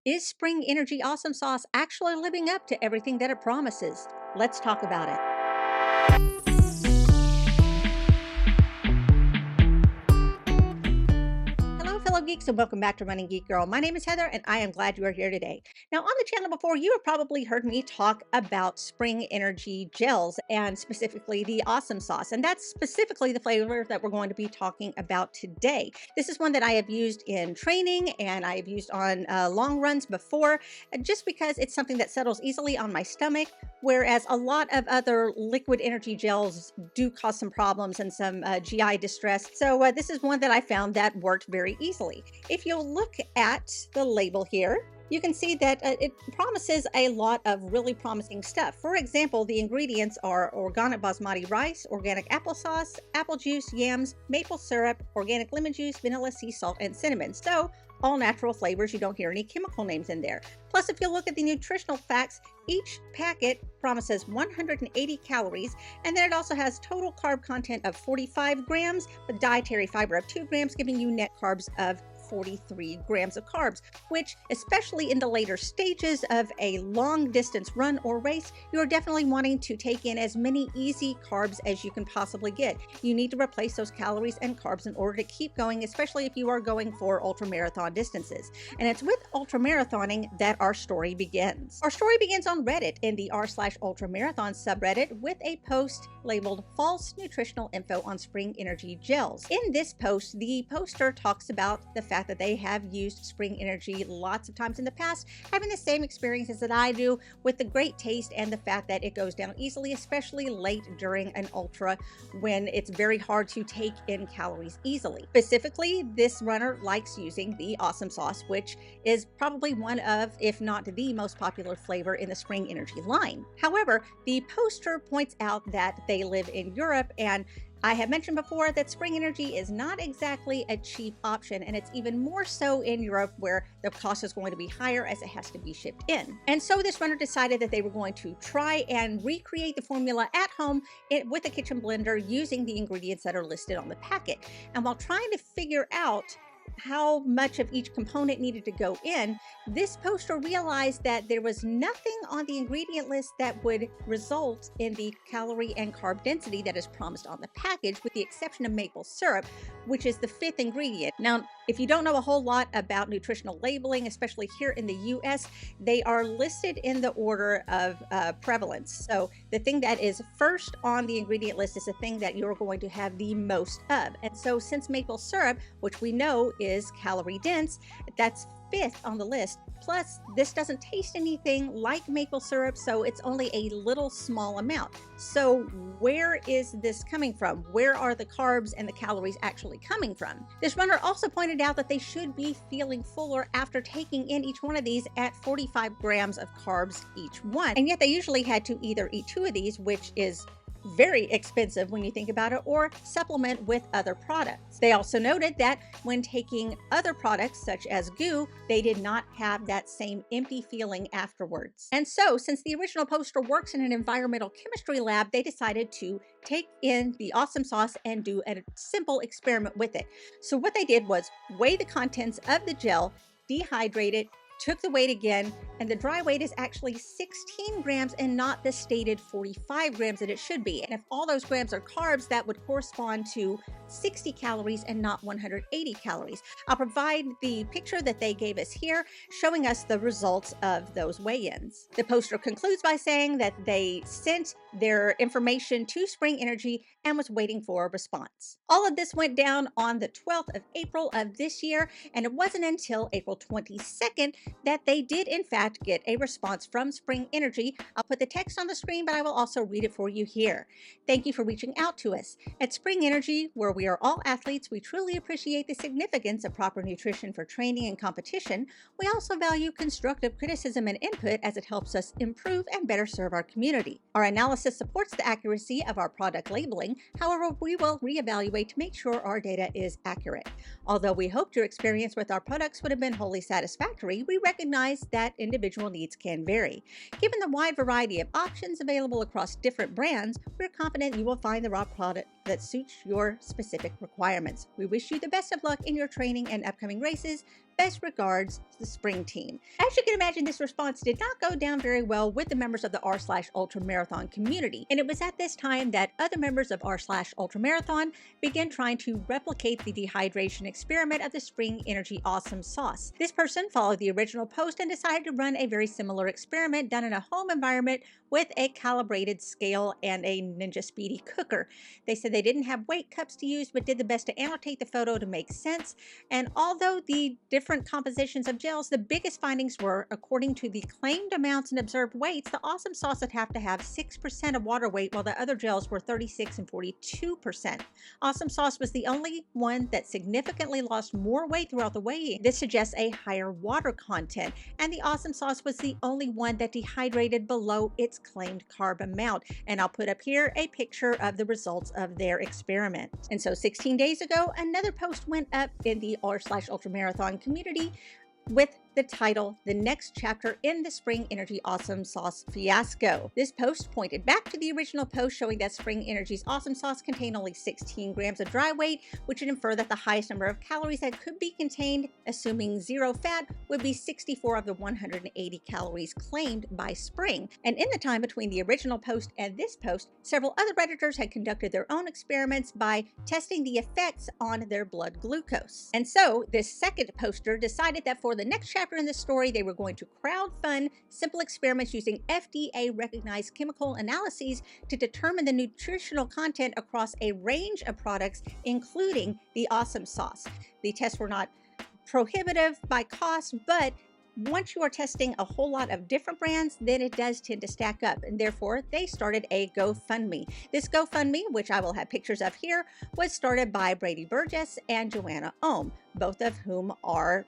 Is Spring Energy Awesome Sauce actually living up to everything that it promises? Let's talk about it. Hello, fellow geeks, and welcome back to Running Geek Girl. My name is Heather, and I am glad you are here today. Now, on the channel before, you have probably heard me talk about Spring Energy gels and specifically the Awesome Sauce, and that's specifically the flavor that we're going to be talking about today. This is one that I have used in training and I have used on long runs before, just because it's something that settles easily on my stomach, whereas a lot of other liquid energy gels do cause some problems and some GI distress. So this is one that I found that worked very easily. If you'll look at the label here, you can see that it promises a lot of really promising stuff. For example, the ingredients are organic basmati rice, organic applesauce, apple juice, yams, maple syrup, organic lemon juice, vanilla, sea salt, and cinnamon. So all natural flavors. You don't hear any chemical names in there. Plus, if you look at the nutritional facts, each packet promises 180 calories, and then it also has total carb content of 45 grams with dietary fiber of 2 grams, giving you net carbs of 43 grams of carbs, which, especially in the later stages of a long distance run or race, you're definitely wanting to take in as many easy carbs as you can possibly get. You need to replace those calories and carbs in order to keep going, especially if you are going for ultramarathon distances. And it's with ultramarathoning that our story begins. Our story begins on Reddit in the r/ultramarathon subreddit with a post labeled False Nutritional Info on Spring Energy Gels. In this post, the poster talks about the fact that they have used Spring Energy lots of times in the past, having the same experiences that I do with the great taste and the fact that it goes down easily, especially late during an ultra when it's very hard to take in calories easily. Specifically, this runner likes using the Awesome Sauce, which is probably one of, if not the most popular flavor in the Spring Energy line. However, the poster points out that they live in Europe, and I have mentioned before that Spring Energy is not exactly a cheap option, and it's even more so in Europe where the cost is going to be higher as it has to be shipped in. And so this runner decided that they were going to try and recreate the formula at home with a kitchen blender using the ingredients that are listed on the packet. And while trying to figure out how much of each component needed to go in, this poster realized that there was nothing on the ingredient list that would result in the calorie and carb density that is promised on the package, with the exception of maple syrup, which is the 5th ingredient. Now, if you don't know a whole lot about nutritional labeling, especially here in the US, they are listed in the order of prevalence. So the thing that is first on the ingredient list is the thing that you're going to have the most of. And so since maple syrup, which we know is calorie dense, that's 5th on the list. Plus, this doesn't taste anything like maple syrup, so it's only a little small amount. So where is this coming from? Where are the carbs and the calories actually coming from? This runner also pointed out that they should be feeling fuller after taking in each one of these at 45 grams of carbs each one. And yet they usually had to either eat 2 of these, which is very expensive when you think about it, or supplement with other products. They also noted that when taking other products such as goo, they did not have that same empty feeling afterwards. And so, since the original poster works in an environmental chemistry lab, they decided to take in the Awesome Sauce and do a simple experiment with it. So what they did was weigh the contents of the gel, dehydrate it, took the weight again, and the dry weight is actually 16 grams and not the stated 45 grams that it should be. And if all those grams are carbs, that would correspond to 60 calories and not 180 calories. I'll provide the picture that they gave us here, showing us the results of those weigh-ins. The poster concludes by saying that they sent their information to Spring Energy and was waiting for a response. All of this went down on the 12th of April of this year, and it wasn't until April 22nd that they did in fact get a response from Spring Energy. I'll put the text on the screen, but I will also read it for you here. Thank you for reaching out to us. At Spring Energy, where we are all athletes, we truly appreciate the significance of proper nutrition for training and competition. We also value constructive criticism and input as it helps us improve and better serve our community. Our analysis supports the accuracy of our product labeling. However, we will reevaluate to make sure our data is accurate. Although we hoped your experience with our products would have been wholly satisfactory, we recognize that individual needs can vary. Given the wide variety of options available across different brands, we're confident you will find the raw product that suits your specific requirements. We wish you the best of luck in your training and upcoming races. Best regards, the Spring team. As you can imagine, this response did not go down very well with the members of the r/ultramarathon community, and it was at this time that other members of r/ultramarathon began trying to replicate the dehydration experiment of the Spring Energy Awesome Sauce. This person followed the original post and decided to run a very similar experiment done in a home environment with a calibrated scale and a Ninja Speedy cooker. They said they didn't have weight cups to use, but did the best to annotate the photo to make sense. And although the different compositions of gels, the biggest findings were, according to the claimed amounts and observed weights, the Awesome Sauce would have to have 6% of water weight, while the other gels were 36 and 42%. Awesome Sauce was the only one that significantly lost more weight throughout the weigh-in. This suggests a higher water content, and the Awesome Sauce was the only one that dehydrated below its claimed carb amount. And I'll put up here a picture of the results of their experiment. And so 16 days ago, another post went up in the r/ultramarathon community with the title, "The Next Chapter in the Spring Energy Awesome Sauce Fiasco." This post pointed back to the original post showing that Spring Energy's Awesome Sauce contained only 16 grams of dry weight, which would infer that the highest number of calories that could be contained, assuming zero fat, would be 64 of the 180 calories claimed by Spring. And in the time between the original post and this post, several other Redditors had conducted their own experiments by testing the effects on their blood glucose. And so this second poster decided that for the next chapter in this story, they were going to crowdfund simple experiments using FDA-recognized chemical analyses to determine the nutritional content across a range of products, including the Awesome Sauce. The tests were not prohibitive by cost, but once you are testing a whole lot of different brands, then it does tend to stack up, and therefore they started a GoFundMe. This GoFundMe, which I will have pictures of here, was started by Brady Burgess and Joanna Ohm, both of whom are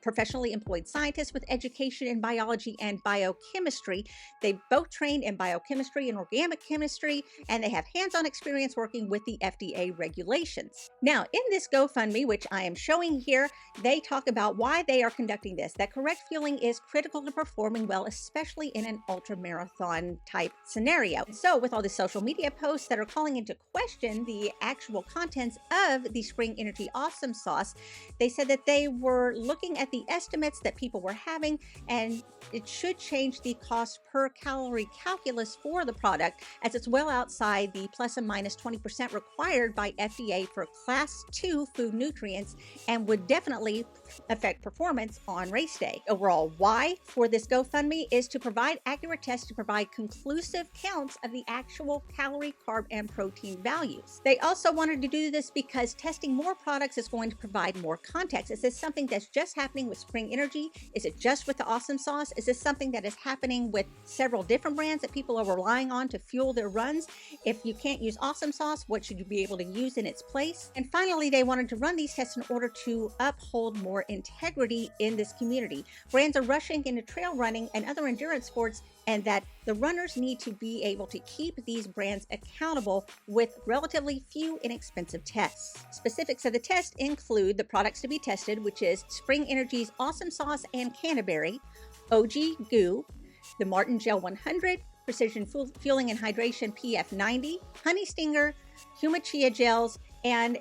professionally employed scientists with education in biology and biochemistry. They both trained in biochemistry and organic chemistry, and they have hands-on experience working with the FDA regulations. Now, in this GoFundMe, which I am showing here, they talk about why they are conducting this, that correct fueling is critical to performing well, especially in an ultramarathon type scenario. So with all the social media posts that are calling into question the actual contents of the Spring Energy Awesome Sauce, they said that they were looking at the estimates that people were having, and it should change the cost per calorie calculus for the product, as it's well outside the plus and minus 20% required by FDA for class 2 food nutrients, and would definitely affect performance on race day. Overall, why for this GoFundMe is to provide accurate tests to provide conclusive counts of the actual calorie, carb, and protein values. They also wanted to do this because testing more products is going to provide more context. Is this something that's just happening with Spring Energy? Is it just with the Awesome Sauce? Is this something that is happening with several different brands that people are relying on to fuel their runs? If you can't use Awesome Sauce, what should you be able to use in its place? And finally, they wanted to run these tests in order to uphold more integrity in this community. Brands are rushing into trail running and other endurance sports, and that the runners need to be able to keep these brands accountable with relatively few inexpensive tests. Specifics of the test include the products to be tested, which is Spring Energy's Awesome Sauce and Canterbury, OG Goo, the Martin Gel 100, Precision Fueling and Hydration PF90, Honey Stinger, Huma Chia Gels, and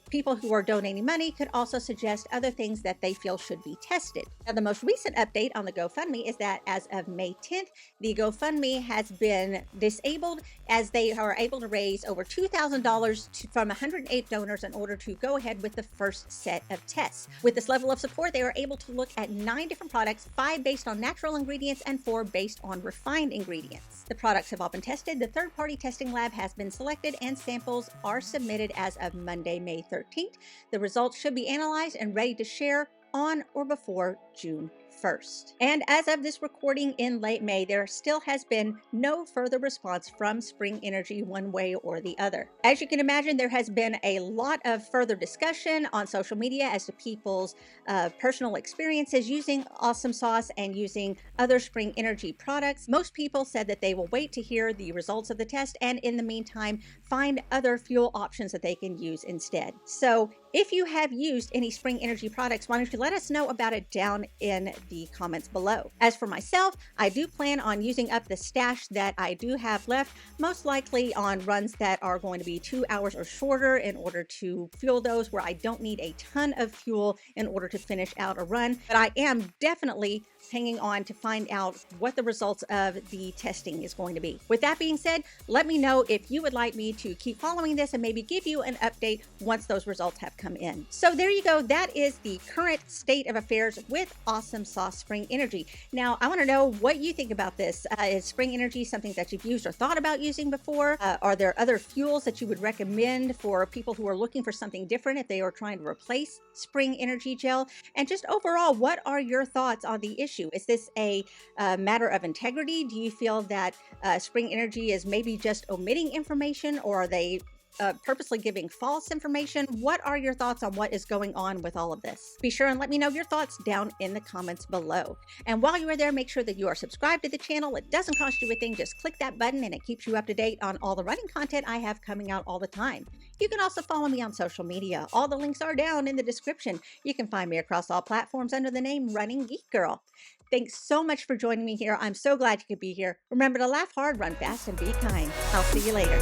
people who are donating money could also suggest other things that they feel should be tested. Now, the most recent update on the GoFundMe is that as of May 10th, the GoFundMe has been disabled as they are able to raise over $2,000 from 108 donors in order to go ahead with the first set of tests. With this level of support, they are able to look at 9 different products, 5 based on natural ingredients and 4 based on refined ingredients. The products have all been tested, the third-party testing lab has been selected, and samples are submitted as of Monday, May 13th. The results should be analyzed and ready to share on or before June 1st. And as of this recording in late May, there still has been no further response from Spring Energy one way or the other. As you can imagine, there has been a lot of further discussion on social media as to people's personal experiences using Awesome Sauce and using other Spring Energy products. Most people said that they will wait to hear the results of the test and in the meantime find other fuel options that they can use instead. So if you have used any Spring Energy products, why don't you let us know about it down down in the comments below. As for myself, I do plan on using up the stash that I do have left, most likely on runs that are going to be 2 hours or shorter, in order to fuel those where I don't need a ton of fuel in order to finish out a run. But I am definitely hanging on to find out what the results of the testing is going to be. With that being said, let me know if you would like me to keep following this and maybe give you an update once those results have come in. So there you go. That is the current state of affairs with Awesome Sauce Spring Energy. Now, I want to know what you think about this. Is Spring Energy something that you've used or thought about using before? Are there other fuels that you would recommend for people who are looking for something different if they are trying to replace Spring Energy Gel? And just overall, what are your thoughts on the issue? Is this a matter of integrity? Do you feel that Spring Energy is maybe just omitting information, or are they purposely giving false information? What are your thoughts on what is going on with all of this? Be sure and let me know your thoughts down in the comments below. And while you are there, make sure that you are subscribed to the channel. It doesn't cost you a thing. Just click that button and it keeps you up to date on all the running content I have coming out all the time. You can also follow me on social media. All the links are down in the description. You can find me across all platforms under the name Running Geek Girl. Thanks so much for joining me here. I'm so glad you could be here. Remember to laugh hard, run fast, and be kind. I'll see you later.